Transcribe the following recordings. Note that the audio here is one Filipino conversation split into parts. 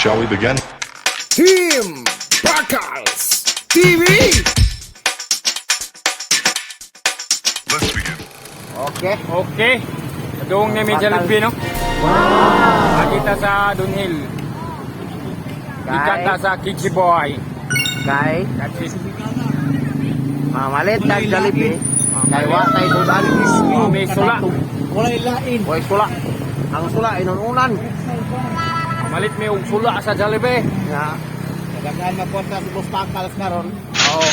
Shall we begin? Team Bakals TV. Let's begin. Okay. Okay. Doong ni Medyo Bakal. Lugbi, no? Wow. Kita sa Dunhill. Kay, Ikanta sa Kichi Boy. kay, Kasi, mamalit kag Jollibee. Kay wa tay sudan. may sula. Boy sula. Ang sula inununan. Malit may og sula sa Jollibee. Nga. Kailangan mapunta sa Boss Bakals karon. Oo.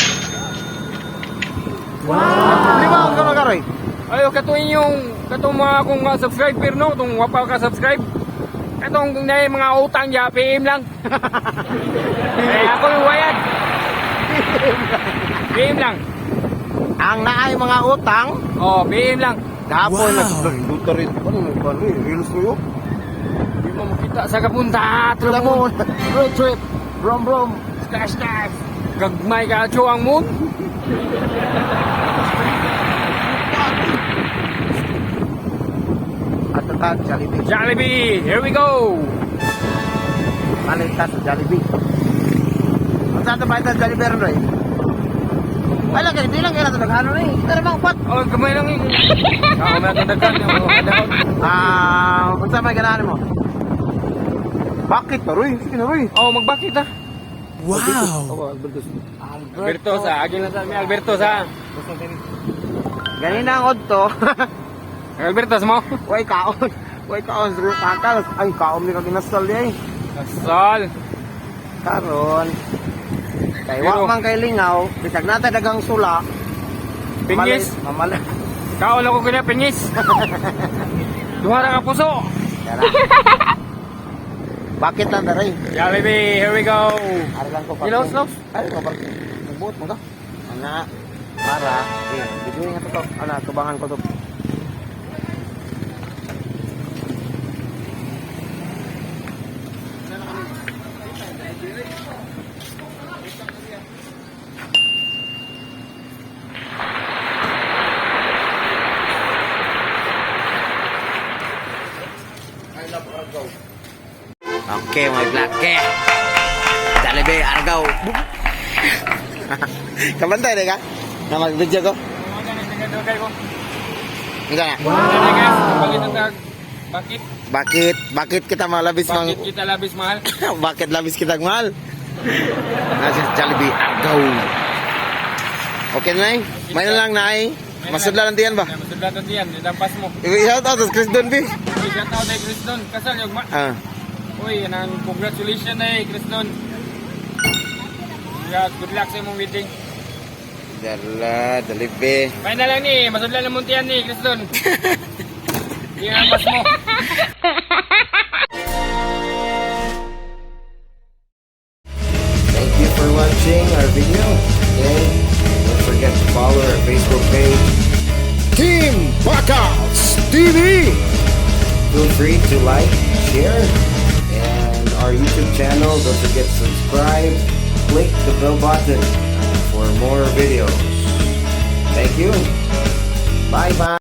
Problema ang karon karoy. Ayo, katong mga akong subscriber, no? Itong wapa ka subscribe. Katong kung na mga utang ya, PM lang. Eh, ako yung wayad. PM lang. Ang naay mga utang, Oh, PM lang. gapon na sa induto rin. Ano mo ba ni reels mo yo? Hindi mo makita sa kapunta. Alam mo, road trip. Brom. Stash. Gagmay ka cho ang moon. At ta Jollibee. Jollibee, here we go. Malit ta sa Jollibee. Ang sa ba ta Jollibee ron? Wala kay bilang kaya nato naghano ni. Pero bang pat. Oh, gamay lang eh. Ako may dagan yung mga dahon. Unsa may ganahan mo? Bakit pa Roy? Sige na Roy. Oh, magbakit ah. Oh, Alberto. Alberto sa, agin na sa mi Alberto sa. Ganina ang odto. Alberto sa mo. Way kaon. Way kaon sa Bakals. Ay kaon ni kag inasal di ay. Kasal. Karon. Kay Pero- wa man kay lingaw, bisag natay dagang sula. Pingis. Mamalit. Kaon ako kanya pingis. Duha ra ka puso. Bakit lang daray? Jollibee, here we go. Ara lang ko pa. Kilos, los. Ay ko pa. Nagbuot mo ka. Ana para video nga to. Ana tubangan ko to. Okay, my black cat. Jollibee, Argaw. Kabantay na ka? Na mag-video ko? Hindi na. Ano guys, palitan ka. Bakit? Bakit kita malabis mang... Bakit kita labis mahal? Bakit labis kita mahal? Nasa Jollibee, Argaw. Okay na eh? May na lang na eh. Masudla lang diyan ba? Masudla to diyan, ditampas mo. I-shout out sa Chris Don B. Shout out kay Chris Don. Kasal yung ma. Ah. Uy, nang congratulations na Chris Don. Yeah, good luck sa imong wedding. Dala, Jollibee. Kaya na lang ni, masudla na muntian ni Chris Don. Ditampas mo. Thank you for watching our video. And don't forget to follow our Facebook page. Team Bakals TV. Feel free to like, share, and our YouTube channel. Don't forget to subscribe. Click the bell button for more videos. Thank you. Bye bye.